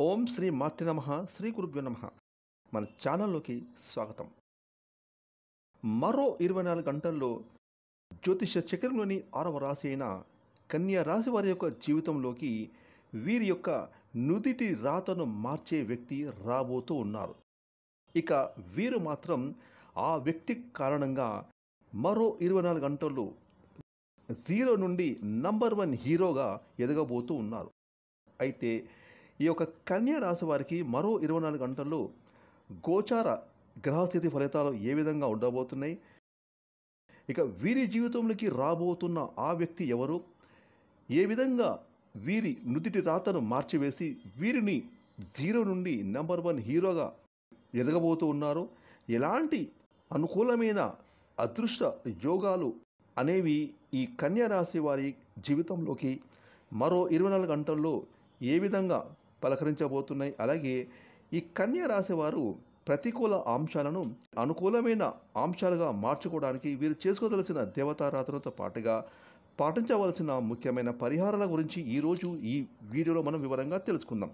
ఓం శ్రీ మాతృ నమ శ్రీ గురుభ్యో నమ. మన ఛానల్లోకి స్వాగతం. మరో 24 గంటల్లో జ్యోతిష చక్రంలోని 6వ రాశి అయిన కన్యా రాశి వారి యొక్క జీవితంలోకి వీరి యొక్క నుదిటి రాతను మార్చే వ్యక్తి రాబోతూ ఉన్నారు. ఇక వీరు మాత్రం ఆ వ్యక్తి కారణంగా మరో 24 గంటల్లో జీరో నుండి నంబర్ 1 హీరోగా ఎదగబోతూ ఉన్నారు. అయితే ఈ యొక్క కన్యా రాశి వారికి మరో 24 గంటల్లో గోచార గ్రహస్థితి ఫలితాలు ఏ విధంగా ఉండబోతున్నాయి, ఇక వీరి జీవితంలోకి రాబోతున్న ఆ వ్యక్తి ఎవరు, ఏ విధంగా వీరి నుదిటి రాతను మార్చివేసి వీరిని జీరో నుండి నంబర్ 1 హీరోగా ఎదగబోతూ ఉన్నారు, ఎలాంటి అనుకూలమైన అదృష్ట యోగాలు అనేవి ఈ కన్యా రాశి వారి జీవితంలోకి మరో 24 గంటల్లో ఏ విధంగా పలకరించబోతున్నాయి. అలాగే ఈ కన్యా రాశి వారు ప్రతికూల అంశాలను అనుకూలమైన అంశాలుగా మార్చుకోవడానికి వీరు చేసుకోదలసిన దేవతారాధనతో పాటుగా పాటించవలసిన ముఖ్యమైన పరిహారాల గురించి ఈరోజు ఈ వీడియోలో మనం వివరంగా తెలుసుకుందాం.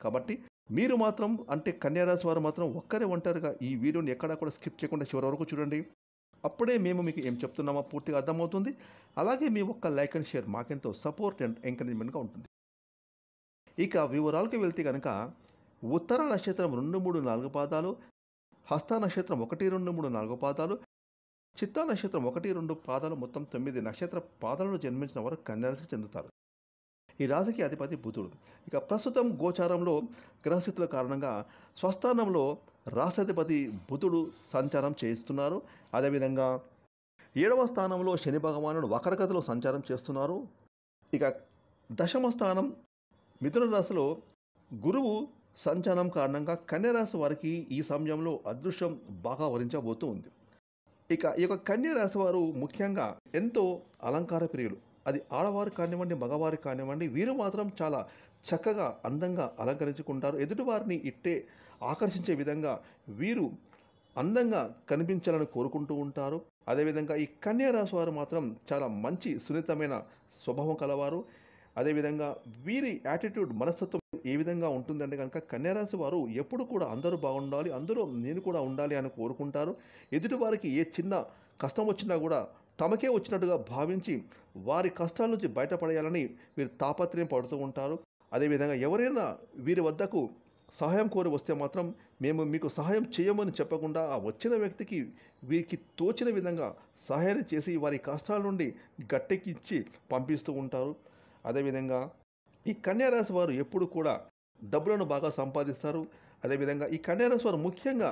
కాబట్టి మీరు మాత్రం అంటే కన్యా రాశి వారు మాత్రం ఒక్కరే ఒంటరిగా ఈ వీడియోని ఎక్కడా కూడా స్కిప్ చేయకుండా చివరి వరకు చూడండి. అప్పుడే మేము మీకు ఏం చెప్తున్నామో పూర్తిగా అర్థమవుతుంది. అలాగే మీ ఒక్క లైక్ అండ్ షేర్ మాకెంతో సపోర్ట్ అండ్ ఎంకరేజ్మెంట్గా ఉంటుంది. ఇక వివరాలకు వెళ్తే కనుక ఉత్తర నక్షత్రం 2, 3, 4 పాదాలు, హస్త నక్షత్రం 1, 2, 3, 4 పాదాలు, చిత్తా నక్షత్రం 1, 2 పాదాలు, మొత్తం 9 నక్షత్ర పాదాలలో జన్మించిన వారు కన్యా రాశికి చెందుతారు. ఈ రాశికి అధిపతి బుధుడు. ఇక ప్రస్తుతం గోచారంలో గ్రహస్థితుల కారణంగా స్వస్థానంలో రాష్ట్రాధిపతి బుధుడు సంచారం చేస్తున్నారు. అదేవిధంగా 7వ స్థానంలో శని భగవానుడు వక్రగతిలో సంచారం చేస్తున్నారు. ఇక దశమ స్థానం మిథున రాశిలో గురువు సంచారం కారణంగా కన్యా రాశి వారికి ఈ సమయంలో అదృష్టం బాగా వరించబోతూ ఉంది. ఇక ఈ యొక్క కన్యా రాశి వారు ముఖ్యంగా ఎంతో అలంకార ప్రియులు. అది ఆడవారు కానివ్వండి, మగవారు కానివ్వండి, వీరు మాత్రం చాలా చక్కగా అందంగా అలంకరించుకుంటారు. ఎదుటివారిని ఇట్టే ఆకర్షించే విధంగా వీరు అందంగా కనిపించాలని కోరుకుంటూ ఉంటారు. అదేవిధంగా ఈ కన్యా రాశి వారు మాత్రం చాలా మంచి సున్నితమైన స్వభావం కలవారు. అదేవిధంగా వీరి యాటిట్యూడ్ మనస్తత్వం ఏ విధంగా ఉంటుందంటే కనుక కన్యా రాశి వారు ఎప్పుడు కూడా అందరూ బాగుండాలి, అందరూ నేను కూడా ఉండాలి అని కోరుకుంటారు. ఎదుటివారికి ఏ చిన్న కష్టం వచ్చినా కూడా తమకే వచ్చినట్టుగా భావించి వారి కష్టాల నుంచి బయటపడేయాలని వీరు తాపత్రయం పడుతూ ఉంటారు. అదేవిధంగా ఎవరైనా వీరి వద్దకు సహాయం కోరి వస్తే మాత్రం మేము మీకు సహాయం చేయమని చెప్పకుండా ఆ వచ్చిన వ్యక్తికి వీరికి తోచిన విధంగా సహాయాన్ని చేసి వారి కష్టాల నుండి గట్టెక్కించి పంపిస్తూ ఉంటారు. అదేవిధంగా ఈ కన్యా రాశి వారు ఎప్పుడు కూడా డబ్బులను బాగా సంపాదిస్తారు. అదేవిధంగా ఈ కన్యా రాశి వారు ముఖ్యంగా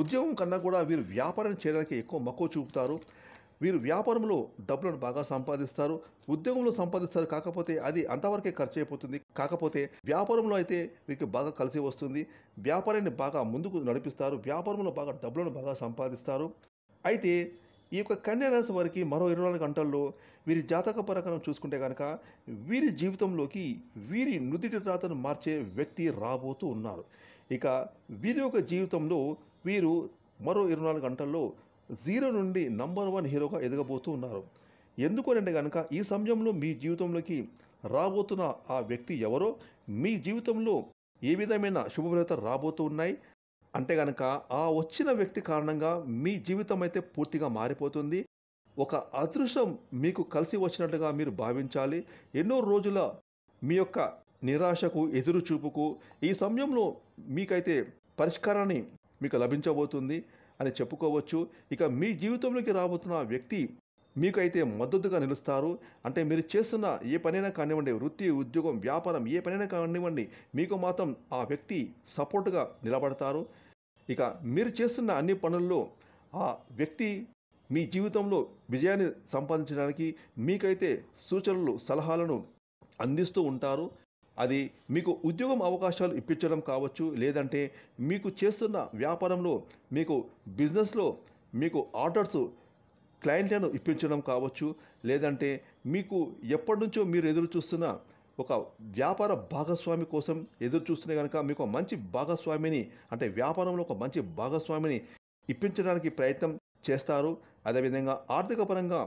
ఉద్యోగం కన్నా కూడా వీరు వ్యాపారం చేయడానికి ఎక్కువ మక్కువ చూపుతారు. వీరు వ్యాపారంలో డబ్బులను బాగా సంపాదిస్తారు, ఉద్యోగంలో సంపాదిస్తారు. కాకపోతే అది అంతవరకే ఖర్చు అయిపోతుంది. కాకపోతే వ్యాపారంలో అయితే వీరికి బాగా కలిసి వస్తుంది. వ్యాపారాన్ని బాగా ముందుకు నడిపిస్తారు. వ్యాపారంలో బాగా డబ్బులను బాగా సంపాదిస్తారు. అయితే ఈ యొక్క కన్యా రాశి వారికి మరో 24 గంటల్లో వీరి జాతక ప్రకారం చూసుకుంటే కనుక వీరి జీవితంలోకి వీరి నుదిటి రాతను మార్చే వ్యక్తి రాబోతూ ఉన్నారు. ఇక వీరి యొక్క జీవితంలో వీరు మరో 24 గంటల్లో జీరో నుండి నంబర్ 1 హీరోగా ఎదగబోతూ ఉన్నారు. ఎందుకనంటే కనుక ఈ సమయంలో మీ జీవితంలోకి రాబోతున్న ఆ వ్యక్తి ఎవరో, మీ జీవితంలో ఏ విధమైన శుభఫలితాలు రాబోతూ ఉన్నాయి అంటే కనుక ఆ వచ్చిన వ్యక్తి కారణంగా మీ జీవితం అయితే పూర్తిగా మారిపోతుంది. ఒక అదృష్టం మీకు కలిసి వచ్చినట్టుగా మీరు భావించాలి. ఎన్నో రోజుల మీ యొక్క నిరాశకు, ఎదురు చూపుకు ఈ సమయంలో మీకైతే పరిష్కారాన్ని మీకు లభించబోతుంది అని చెప్పుకోవచ్చు. ఇక మీ జీవితంలోకి రాబోతున్న వ్యక్తి మీకైతే మద్దతుగా నిలుస్తారు. అంటే మీరు చేస్తున్న ఏ పనైనా కానివ్వండి, వృత్తి, ఉద్యోగం, వ్యాపారం ఏ పనైనా కానివ్వండి, మీకు మాత్రం ఆ వ్యక్తి సపోర్టుగా నిలబడతారు. ఇక మీరు చేస్తున్న అన్ని పనుల్లో ఆ వ్యక్తి మీ జీవితంలో విజయాన్ని సంపాదించడానికి మీకైతే సూచనలు, సలహాలను అందిస్తూ ఉంటారు. అది మీకు ఉద్యోగం అవకాశాలు ఇప్పించడం కావచ్చు, లేదంటే మీకు చేస్తున్న వ్యాపారంలో మీకు బిజినెస్లో మీకు ఆర్డర్స్ క్లయింట్లను ఇప్పించడం కావచ్చు, లేదంటే మీకు ఎప్పటి నుంచో మీరు ఎదురు చూస్తున్న ఒక వ్యాపార భాగస్వామి కోసం ఎదురు చూస్తూనే కనుక మీకు మంచి భాగస్వామిని అంటే వ్యాపారంలో ఒక మంచి భాగస్వామిని ఇప్పించడానికి ప్రయత్నం చేస్తారు. అదేవిధంగా ఆర్థిక పరంగా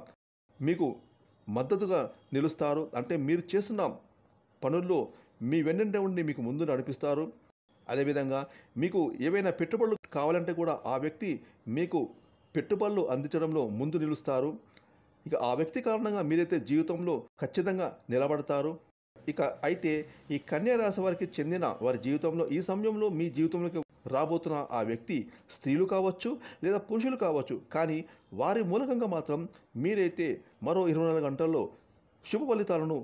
మీకు మద్దతుగా నిలుస్తారు. అంటే మీరు చేస్తున్న పనుల్లో మీ వెన్నంటే ఉండి మీకు ముందు నడిపిస్తారు. అదేవిధంగా మీకు ఏవైనా పెట్టుబడులు కావాలంటే కూడా ఆ వ్యక్తి మీకు పెట్టుబడులు అందించడంలో ముందు నిలుస్తారు. ఇక ఆ వ్యక్తి కారణంగా మీరైతే జీవితంలో ఖచ్చితంగా నిలబడతారు. ఇక అయితే ఈ కన్యా రాశి వారికి చెందిన వారి జీవితంలో ఈ సమయంలో మీ జీవితంలోకి రాబోతున్న ఆ వ్యక్తి స్త్రీలు కావచ్చు లేదా పురుషులు కావచ్చు, కానీ వారి మూలకంగా మాత్రం మీరైతే మరో 24 గంటల్లో శుభ ఫలితాలను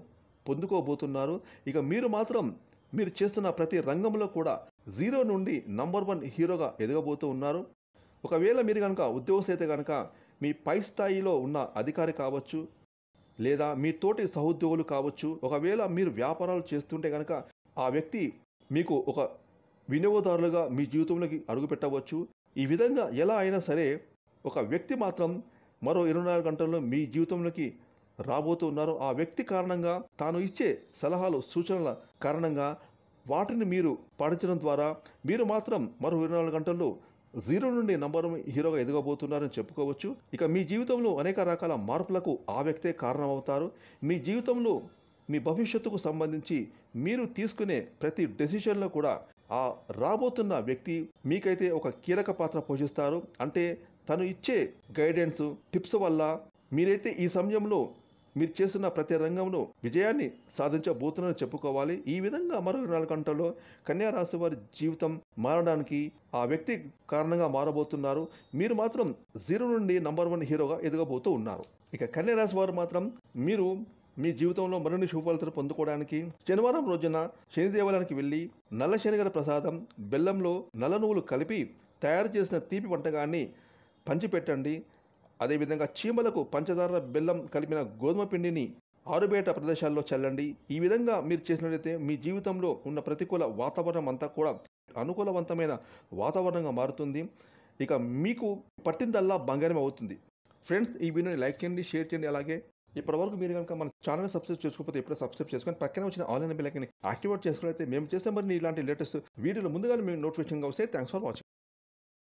పొందుకోబోతున్నారు. ఇక మీరు మాత్రం మీరు చేస్తున్న ప్రతి రంగంలో కూడా 0 నుండి నంబర్ 1 హీరోగా ఎదగబోతూ ఉన్నారు. ఒకవేళ మీరు కనుక ఉద్యోగస్తులు అయితే కనుక మీ పై స్థాయిలో ఉన్న అధికారి కావచ్చు లేదా మీ తోటి సహోద్యోగులు కావచ్చు, ఒకవేళ మీరు వ్యాపారాలు చేస్తుంటే కనుక ఆ వ్యక్తి మీకు ఒక వినియోగదారులుగా మీ జీవితంలోకి అడుగుపెట్టవచ్చు. ఈ విధంగా ఎలా అయినా సరే ఒక వ్యక్తి మాత్రం మరో 24 గంటల్లో మీ జీవితంలోకి రాబోతూ ఉన్నారు. ఆ వ్యక్తి కారణంగా తాను ఇచ్చే సలహాలు సూచనల కారణంగా వాటిని మీరు పాటించడం ద్వారా మీరు మాత్రం మరో 24 గంటల్లో 0 నుండి నంబర్ 1 హీరోగా ఎదగబోతున్నారని చెప్పుకోవచ్చు. ఇక మీ జీవితంలో అనేక రకాల మార్పులకు ఆ వ్యక్తే కారణమవుతారు. మీ జీవితంలో మీ భవిష్యత్తుకు సంబంధించి మీరు తీసుకునే ప్రతి డెసిషన్లో కూడా ఆ రాబోతున్న వ్యక్తి మీకైతే ఒక కీలక పాత్ర పోషిస్తారు. అంటే తను ఇచ్చే గైడెన్స్ టిప్స్ వల్ల మీరైతే ఈ సమయంలో మీరు చేస్తున్న ప్రతి రంగంలో విజయాన్ని సాధించబోతున్నారని చెప్పుకోవాలి. ఈ విధంగా మరో 24 గంటల్లో కన్యా రాశి వారి జీవితం మారడానికి ఆ వ్యక్తి కారణంగా మారబోతున్నారు. మీరు మాత్రం 0 నుండి నంబర్ 1 హీరోగా ఎదగబోతూ ఉన్నారు. ఇక కన్యా రాశి వారు మాత్రం మీరు మీ జీవితంలో మరిన్ని శుభ ఫలితాలు పొందుకోవడానికి శనివారం రోజున శని దేవాలయానికి వెళ్ళి నల్ల శనిగల ప్రసాదం బెల్లంలో నల్ల నువ్వులు కలిపి తయారు చేసిన తీపి వంటకాన్ని పంచిపెట్టండి. అదేవిధంగా చీమలకు పంచదార బెల్లం కలిపిన గోధుమ పిండిని ఆరుబయట ప్రదేశాల్లో చల్లండి. ఈ విధంగా మీరు చేసినట్లయితే మీ జీవితంలో ఉన్న ప్రతికూల వాతావరణం అంతా కూడా అనుకూలవంతమైన వాతావరణంగా మారుతుంది. ఇక మీకు పట్టిందల్లా బంగారం అవుతుంది. ఫ్రెండ్స్, ఈ వీడియోని లైక్ చేయండి, షేర్ చేయండి. అలాగే ఇప్పటివరకు మీరు కనుక మన ఛానల్ని సబ్స్క్రైబ్ చేసుకోకపోతే ఇప్పుడే సబ్స్క్రైబ్ చేసుకొని పక్కనే వచ్చిన ఆన్లైన్ బెల్ ఐకాన్ని యాక్టివేట్ చేసుకున్నట్లయితే మేము చేసే మరి ఇలాంటి లేటెస్ట్ వీడియోలు ముందుగానే మీకు నోటిఫికేషన్గా వస్తాయి. Thanks for watching.